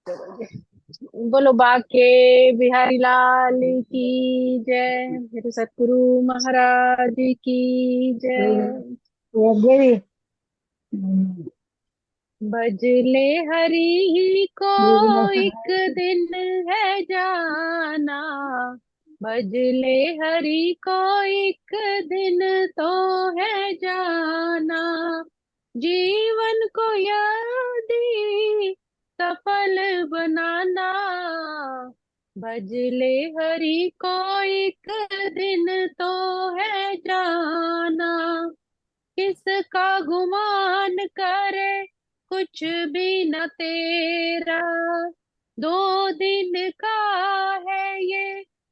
चलो जी। बोलो बाके बिहारी लाल की जय। मेरे सतगुरु महाराज की जय। देवी। भजले हरि को एक दिन है जाना। भजले हरि को एक दिन तो है जाना। जीवन को यदि सफल बनाना। भजले हरि को एक दिन तो है जाना। किसका गुमान करे कुछ भी न तेरा। 2 दिन का है ये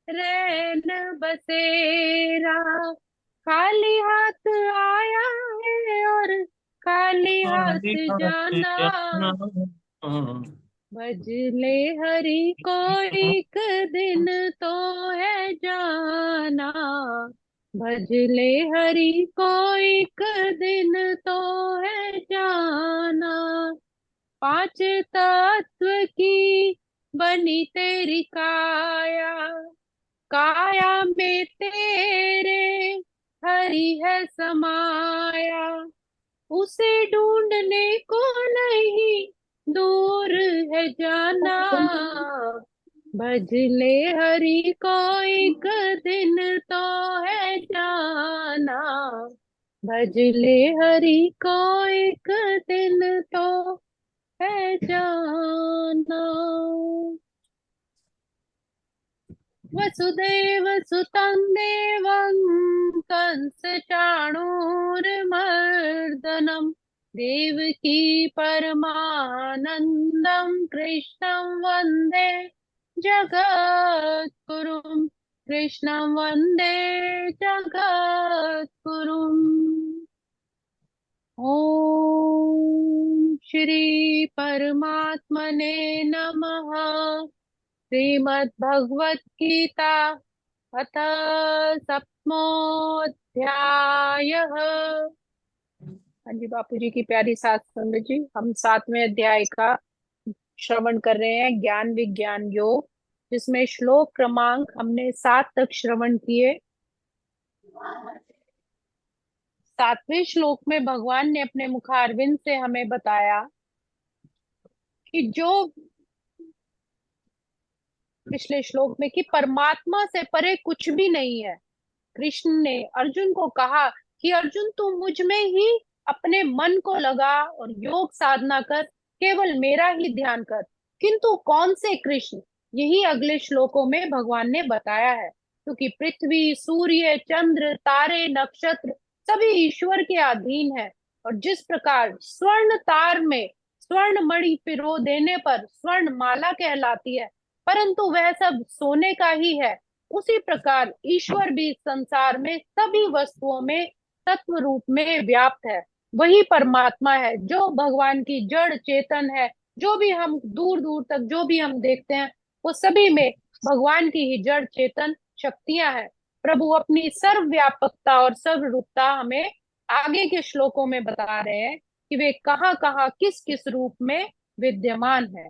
रैन बसेरा। खाली हाथ आया है और खाली हाथ जाना। भजले हरि को एक दिन तो है जाना। भजले हरि को एक दिन तो है जाना। 5 तत्व की बनी तेरी काया। काया में तेरे हरि है समाया। उसे ढूंढने को नहीं दूर है जाना। भजले हरि को एक दिन तो है जाना। भजले हरि को एक दिन तो है जाना। वसुदेव सुतं देवं कंस चाणूरमर्दनम्। देवकी परमानन्दं कृष्णं वन्दे जगद्गुरुम्। कृष्णं वन्दे जगद्गुरुम्। ॐ श्री परमात्मने नमः। श्रीमद् भगवत गीता अथ सप्तमोऽध्यायः। हाँ जी, बापू जी की प्यारी सात संगत जी, हम 7वें अध्याय का श्रवण कर रहे हैं, ज्ञान विज्ञान योग, जिसमें श्लोक क्रमांक हमने 7 तक श्रवण किए। 7वें श्लोक में भगवान ने अपने मुखारविंद से हमें बताया कि जो पिछले श्लोक में कि परमात्मा से परे कुछ भी नहीं है। कृष्ण ने अर्जुन को कहा कि अर्जुन तू मुझ में ही अपने मन को लगा और योग साधना कर, केवल मेरा ही ध्यान कर। किंतु कौन से कृष्ण, यही अगले श्लोकों में भगवान ने बताया है। क्योंकि पृथ्वी, सूर्य, चंद्र, तारे, नक्षत्र सभी ईश्वर के अधीन है। और जिस प्रकार स्वर्ण तार में स्वर्ण मणि पिरो देने पर स्वर्ण माला कहलाती है, परंतु वह सब सोने का ही है, उसी प्रकार ईश्वर भी संसार में सभी वस्तुओं में तत्व रूप में व्याप्त है। वही परमात्मा है जो भगवान की जड़ चेतन है। जो भी हम दूर दूर तक जो भी हम देखते हैं, वो सभी में भगवान की ही जड़ चेतन शक्तियां हैं। प्रभु अपनी सर्वव्यापकता और सर्वरूपता हमें आगे के श्लोकों में बता रहे हैं कि वे कहाँ कहाँ किस किस रूप में विद्यमान है।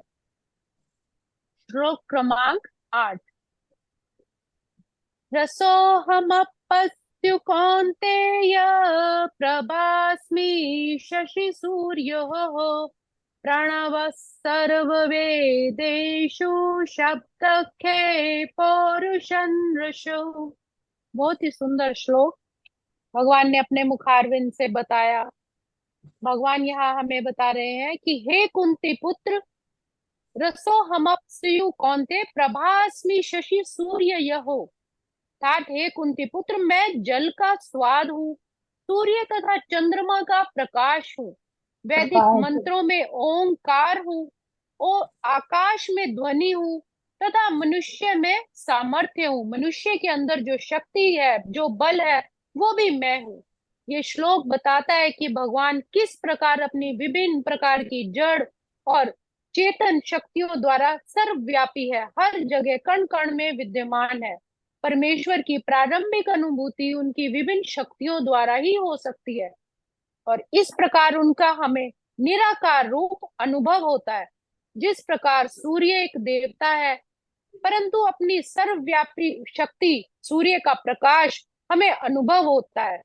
श्लोक क्रमांक 8। रसोऽहमप्पस्तु कौन्तेय प्रभास्मि शशिसूर्योः। प्रणवः सर्ववेदेषु शब्दखे पौरुषं। बहुत ही सुंदर श्लोक भगवान ने अपने मुखारविंद से बताया। भगवान यहाँ हमें बता रहे हैं कि हे कुंती पुत्र, रसो हमअप्सु कौन्ते प्रभास्मि शशि सूर्य यहो। अर्थात हे कुंती पुत्र, मैं जल का स्वाद हूँ, सूर्य तथा चंद्रमा का प्रकाश हूँ, वैदिक प्रकाश। मंत्रों में ओंकार हूँ, और आकाश में ध्वनि हूँ, तथा मनुष्य में सामर्थ्य हूँ। मनुष्य के अंदर जो शक्ति है, जो बल है, वो भी मैं हूँ। ये श्लोक बताता है कि भगवान किस प्रकार अपनी विभिन्न प्रकार की जड़ और चेतन शक्तियों द्वारा सर्वव्यापी है, हर जगह कण कण में विद्यमान है। परमेश्वर की प्रारंभिक अनुभूति उनकी विभिन्न शक्तियों द्वारा ही हो सकती है, और इस प्रकार उनका हमें निराकार रूप अनुभव होता है। जिस प्रकार सूर्य एक देवता है, परंतु अपनी सर्वव्यापी शक्ति सूर्य का प्रकाश हमें अनुभव होता है,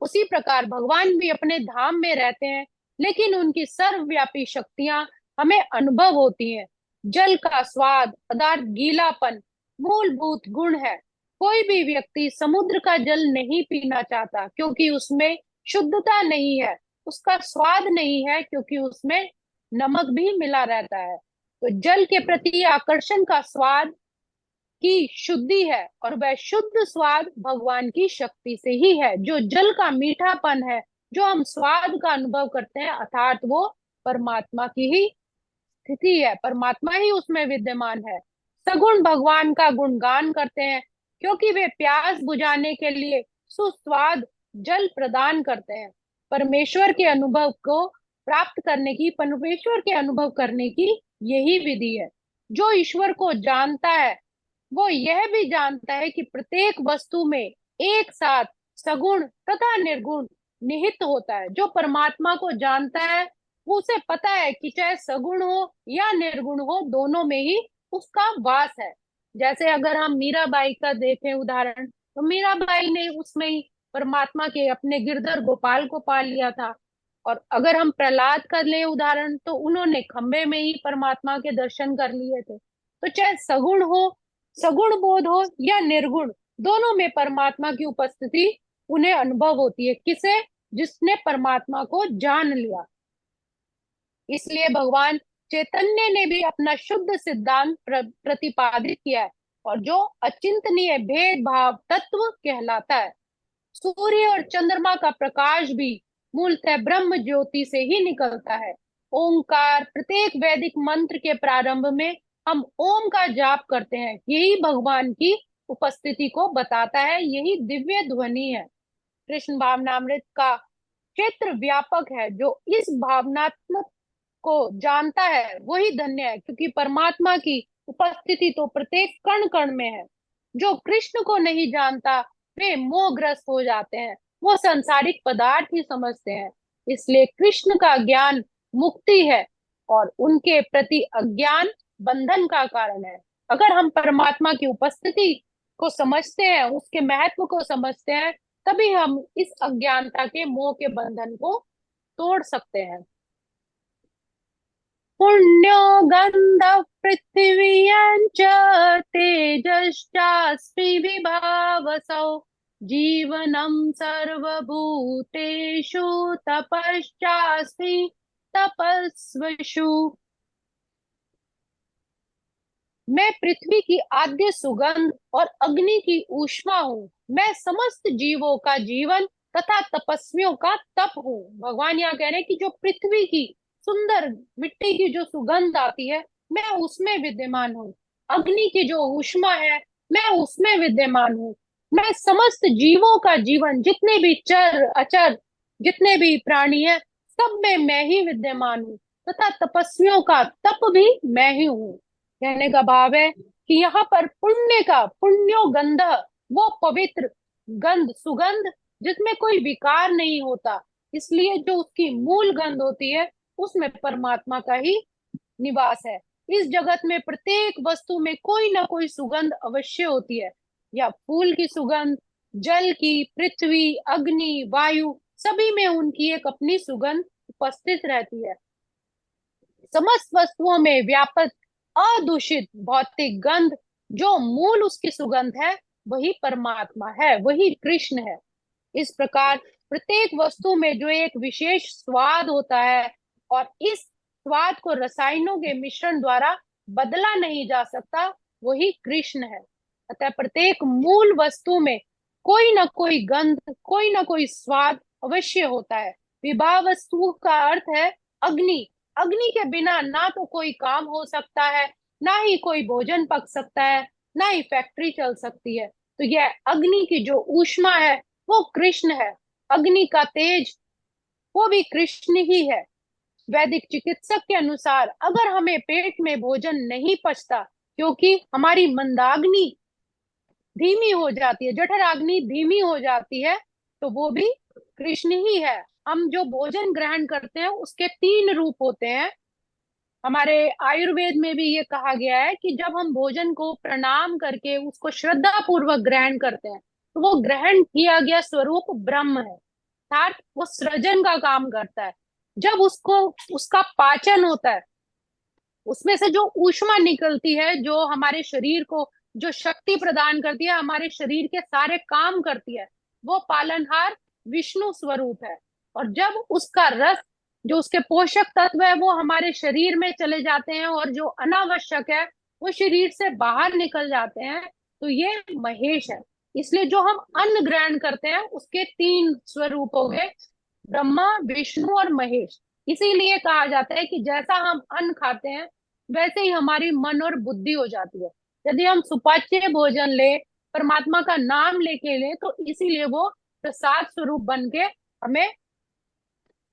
उसी प्रकार भगवान भी अपने धाम में रहते हैं, लेकिन उनकी सर्वव्यापी शक्तियां हमें अनुभव होती हैं। जल का स्वाद, पदार्थ, गीलापन मूलभूत गुण है। कोई भी व्यक्ति समुद्र का जल नहीं पीना चाहता क्योंकि उसमें शुद्धता नहीं है, उसका स्वाद नहीं है क्योंकि उसमें नमक भी मिला रहता है। तो जल के प्रति आकर्षण का स्वाद की शुद्धि है, और वह शुद्ध स्वाद भगवान की शक्ति से ही है। जो जल का मीठापन है, जो हम स्वाद का अनुभव करते हैं, अर्थात वो परमात्मा की ही स्थिति है, परमात्मा ही उसमें विद्यमान है। सगुण भगवान का गुणगान करते हैं क्योंकि वे प्यास बुझाने के लिए सुस्वाद जल प्रदान करते हैं। परमेश्वर के अनुभव करने की यही विधि है। जो ईश्वर को जानता है वो यह भी जानता है कि प्रत्येक वस्तु में एक साथ सगुण तथा निर्गुण निहित होता है। जो परमात्मा को जानता है वो उसे पता है कि चाहे सगुण हो या निर्गुण हो, दोनों में ही उसका वास है। जैसे अगर हम मीराबाई का देखें उदाहरण, तो मीराबाई ने उसमें ही परमात्मा के अपने गिरधर गोपाल को पा लिया था। और अगर हम प्रहलाद का ले उदाहरण, तो उन्होंने खंबे में ही परमात्मा के दर्शन कर लिए थे। तो चाहे सगुण हो, सगुण बोध हो या निर्गुण, दोनों में परमात्मा की उपस्थिति उन्हें अनुभव होती है। किसे? जिसने परमात्मा को जान लिया। इसलिए भगवान चैतन्य ने भी अपना शुद्ध सिद्धांत प्रतिपादित किया है, और जो अचिंतनीय भेदभाव तत्व कहलाता है। सूर्य और चंद्रमा का प्रकाश भी मूलतः ब्रह्म ज्योति से ही निकलता है। ओंकार, प्रत्येक वैदिक मंत्र के प्रारंभ में हम ओम का जाप करते हैं, यही भगवान की उपस्थिति को बताता है, यही दिव्य ध्वनि है। कृष्ण भावनामृत का क्षेत्र व्यापक है। जो इस भावनात्मक को जानता है वही धन्य है, क्योंकि परमात्मा की उपस्थिति तो प्रत्येक कण कण में है। जो कृष्ण को नहीं जानता वे मोहग्रस्त हो जाते हैं, वो सांसारिक पदार्थ ही समझते हैं। इसलिए कृष्ण का ज्ञान मुक्ति है, और उनके प्रति अज्ञान बंधन का कारण है। अगर हम परमात्मा की उपस्थिति को समझते हैं, उसके महत्व को समझते हैं, तभी हम इस अज्ञानता के मोह के बंधन को तोड़ सकते हैं। पुण्यो गन्धः पृथिव्यां च तेजश्चास्मि विभावसौ जीवनं सर्वभूतेषु तपश्चास्मि तपस्विषु। मैं पृथ्वी की आद्य सुगंध और अग्नि की ऊष्मा हूँ। मैं समस्त जीवों का जीवन तथा तपस्वियों का तप हूँ। भगवान यहाँ कह रहे हैं कि जो पृथ्वी की सुंदर मिट्टी की जो सुगंध आती है, मैं उसमें विद्यमान हूँ। अग्नि की जो ऊष्मा है, मैं उसमें विद्यमान हूँ। मैं समस्त जीवों का जीवन, जितने भी चर अचर, जितने भी प्राणी है, सब में मैं ही विद्यमान हूँ, तथा तपस्वियों का तप भी मैं ही हूँ। कहने का भाव है कि यहाँ पर पुण्य का, पुण्यो गंध, वो पवित्र गंध, सुगंध जिसमें कोई विकार नहीं होता, इसलिए जो उसकी मूल गंध होती है उसमें परमात्मा का ही निवास है। इस जगत में प्रत्येक वस्तु में कोई ना कोई सुगंध अवश्य होती है, या फूल की सुगंध, जल की, पृथ्वी, अग्नि, वायु, सभी में उनकी एक अपनी सुगंध उपस्थित रहती है। समस्त वस्तुओं में व्यापक अदूषित भौतिक गंध, जो मूल उसकी सुगंध है, वही परमात्मा है, वही कृष्ण है। इस प्रकार प्रत्येक वस्तु में जो एक विशेष स्वाद होता है, और इस स्वाद को रसायनों के मिश्रण द्वारा बदला नहीं जा सकता, वही कृष्ण है। अतः प्रत्येक मूल वस्तु में कोई ना कोई गंध, कोई ना कोई स्वाद अवश्य होता है। विभा वस्तु का अर्थ है अग्नि। अग्नि के बिना ना तो कोई काम हो सकता है, ना ही कोई भोजन पक सकता है, ना ही फैक्ट्री चल सकती है। तो यह अग्नि की जो ऊष्मा है वो कृष्ण है। अग्नि का तेज वो भी कृष्ण ही है। वैदिक चिकित्सक के अनुसार अगर हमें पेट में भोजन नहीं पचता, क्योंकि हमारी मंदाग्नि धीमी हो जाती है, जठराग्नि धीमी हो जाती है, तो वो भी कृष्ण ही है। हम जो भोजन ग्रहण करते हैं उसके तीन रूप होते हैं। हमारे आयुर्वेद में भी ये कहा गया है कि जब हम भोजन को प्रणाम करके उसको श्रद्धा पूर्वक ग्रहण करते हैं, तो वो ग्रहण किया गया स्वरूप ब्रह्म है, अर्थात वो सृजन का काम करता है। जब उसको उसका पाचन होता है, उसमें से जो ऊष्मा निकलती है, जो हमारे शरीर को जो शक्ति प्रदान करती है, हमारे शरीर के सारे काम करती है, वो पालनहार विष्णु स्वरूप है। और जब उसका रस, जो उसके पोषक तत्व है, वो हमारे शरीर में चले जाते हैं और जो अनावश्यक है वो शरीर से बाहर निकल जाते हैं, तो ये महेश है। इसलिए जो हम अन्न ग्रहण करते हैं उसके तीन स्वरूप हो गए, ब्रह्मा, विष्णु और महेश। इसीलिए कहा जाता है कि जैसा हम अन्न खाते हैं वैसे ही हमारी मन और बुद्धि हो जाती है। यदि हम सुपाच्य भोजन ले, परमात्मा का नाम लेके ले, तो इसीलिए वो प्रसाद स्वरूप बन के हमें,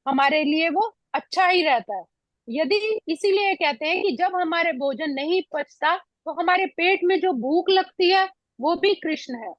हमारे लिए वो अच्छा ही रहता है। यदि, इसीलिए कहते हैं कि जब हमारे भोजन नहीं पचता तो हमारे पेट में जो भूख लगती है वो भी कृष्ण है,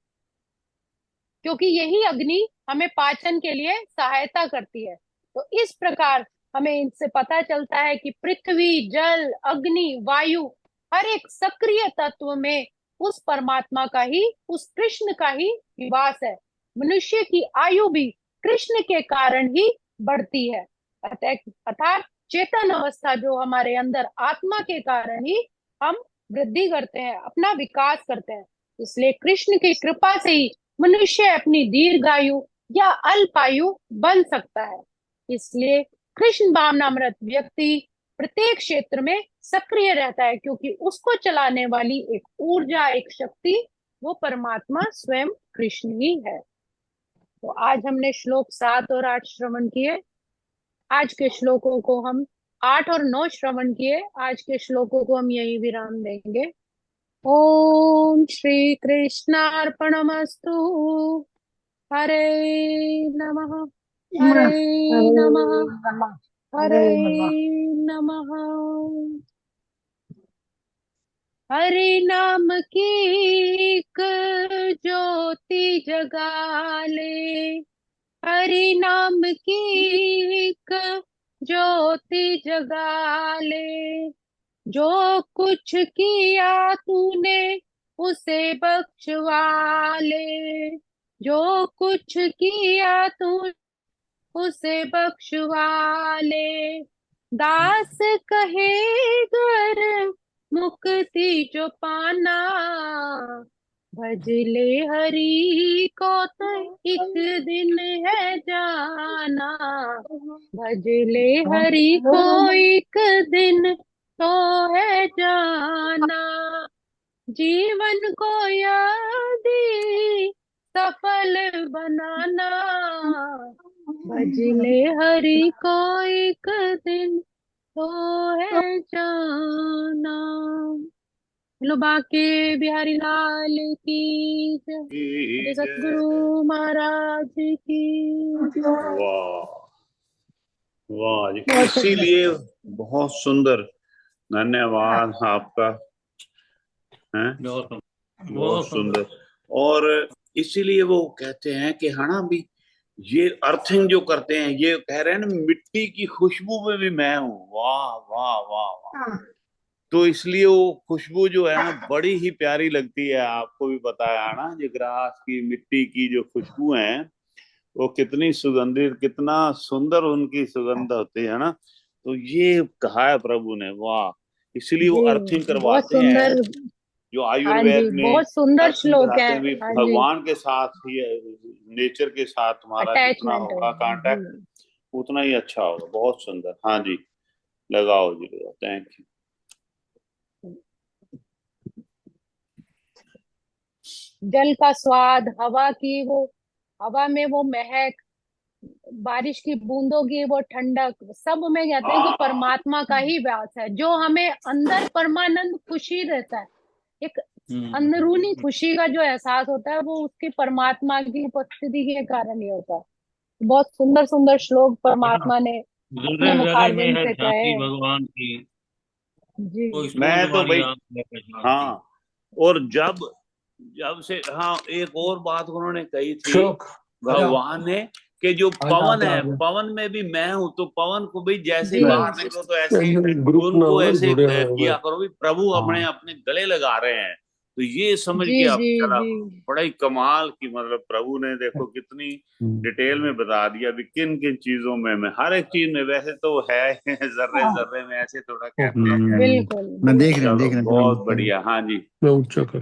क्योंकि यही अग्नि हमें पाचन के लिए सहायता करती है। तो इस प्रकार हमें इनसे पता चलता है कि पृथ्वी, जल, अग्नि, वायु, हर एक सक्रिय तत्व में उस परमात्मा का ही, उस कृष्ण का ही निवास है। मनुष्य की आयु भी कृष्ण के कारण ही बढ़ती है। अतः अर्थात चेतन अवस्था जो हमारे अंदर आत्मा के कारण ही हम वृद्धि करते हैं, अपना विकास करते हैं। इसलिए कृष्ण की कृपा से ही मनुष्य अपनी दीर्घायु या अल्पायु बन सकता है। इसलिए कृष्ण भावनामृत व्यक्ति प्रत्येक क्षेत्र में सक्रिय रहता है, क्योंकि उसको चलाने वाली एक ऊर्जा, एक शक्ति, वो परमात्मा स्वयं कृष्ण ही है। तो आज हमने श्लोक 7 और 8 श्रवण किए। आज के श्लोकों को हम 8 और 9 श्रवण किए। आज के श्लोकों को हम यही विराम देंगे। ओम श्री कृष्णार्पणमस्तु। हरे नमः। हरे नमः। हरे नमः। हरे नाम की एक ज्योति जगा ले, हरि नाम की एक ज्योति जगा ले, जो कुछ किया तूने उसे बख्शवा ले, जो कुछ किया तूने उसे बख्शवा ले। दास कहे गर मुक्ति जो पाना, भज ले हरि को तो एक दिन है जाना, भज ले हरि को एक दिन तो है जाना। जीवन को यदि सफल बनाना, भज ले हरि को एक दिन तो है जाना। बोलो बाके बिहारी लाल की जय। बोलो सतगुरु महाराज की जय। वाह वाह जी, बहुत इसीलिए बहुत सुंदर, धन्यवाद आपका है, बहुत सुंदर। और इसीलिए वो कहते हैं कि हाँ भी, ये अर्थिंग जो करते हैं, ये कह रहे हैं ना, मिट्टी की खुशबू में भी मैं हूँ। वाह वाह वाह वाह। तो इसलिए वो खुशबू जो है ना, बड़ी ही प्यारी लगती है। आपको भी बताया ना, ये ग्रास की, मिट्टी की जो खुशबू है, वो कितनी सुगंधित, कितना सुंदर उनकी सुगंध होती है ना। तो ये कहा है प्रभु ने, वाह। इसलिए वो जी, अर्थिंग बहुत करवाते हैं, सुंदर। जो हाँ जी, आयुर्वेद में बहुत सुंदर अर्थिंग श्लोक है। कराते हैं भी। हाँ जी, भगवान के साथ ही, नेचर के साथ हमारा जितना अटैचमेंट है। होगा कांटेक्ट, उतना ही अच्छा होगा। बहुत सुंदर। हाँ जी, लगाओ जी, लगाओ। Thank you. जल का स्वाद, हवा की वो, हवा में वो महक, बारिश की बूंदों की वो ठंडक, सब में कहते हैं कि परमात्मा का ही व्यास है, जो हमें अंदर परमानंद खुशी देता है। एक अंदरूनी खुशी का जो एहसास होता है, वो उसकी परमात्मा की उपस्थिति के कारण ही होता है। बहुत सुंदर सुंदर श्लोक परमात्मा ने अपने जगह जगह में मुखारविंद है से कहे झांकी हैं। भगवान की, जी वो मैं स्कूल तो तुम्हारी भाई, आंख में पहचानती। हाँ। और जब जब से, हाँ, एक और बात उन्होंने कही थी, भगवान ने, कि जो पवन है, पवन में भी मैं हूं, तो पवन को भी जैसे ही जी बाहर निकलो तो ऐसे ही ग्रुप ना उनको हो, ऐसे जुड़े हुए किया करो भी प्रभु अपने हाँ। अपने गले लगा रहे हैं। तो ये समझ जी के अब जी चला जी बड़ा ही कमाल की, मतलब प्रभु ने देखो कितनी डिटेल में बता दिया भी किन किन चीजों में, मैं हर एक चीज में, वैसे तो है जर्रे जर्रे में ऐसे थोड़ा कहते हैं। बिल्कुल मैं बिल्कुल। देख रहे हैं चलो बहुत बढ़िया। हाँ जी। मैं ऊंचा कर